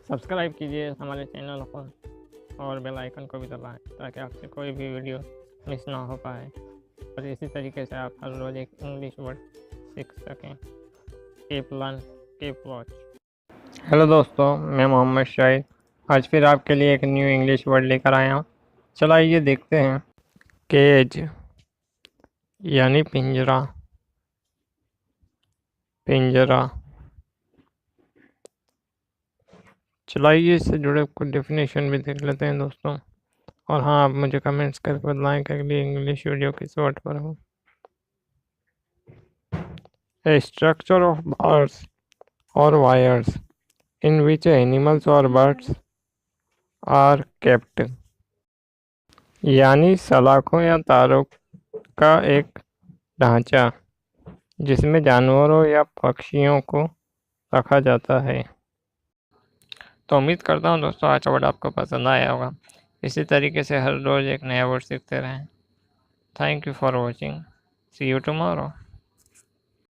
Subscribe कीजिए हमारे channel को और बेल आइकन को भी दबाएं ताकि आपसे कोई भी वीडियो मिस ना हो पाए और इसी तरीके से आप हर रोज़ एक इंग्लिश वर्ड सीख सकें। Keep learn keep watch. Hello दोस्तों, मैं मोहम्मद शाहिद आज फिर आपके लिए एक न्यू इंग्लिश वर्ड लेकर आया हूँ। चलो आइए देखते हैं। केज यानी पिंजरा, पिंजरा। चलाइए इससे जुड़े कुछ डेफिनेशन भी देख लेते हैं दोस्तों। और हाँ, आप मुझे कमेंट्स करके बताएं कि अगली इंग्लिश वीडियो किस वर्ड पर हो। A structure of bars or wires in which animals or birds are kept, यानी सलाखों या तारों का एक ढांचा जिसमें जानवरों या पक्षियों को रखा जाता है। तो उम्मीद करता हूँ दोस्तों आज का वर्ड आपको पसंद आया होगा। इसी तरीके से हर रोज़ एक नया वर्ड सीखते रहें। Thank you for watching. See you tomorrow.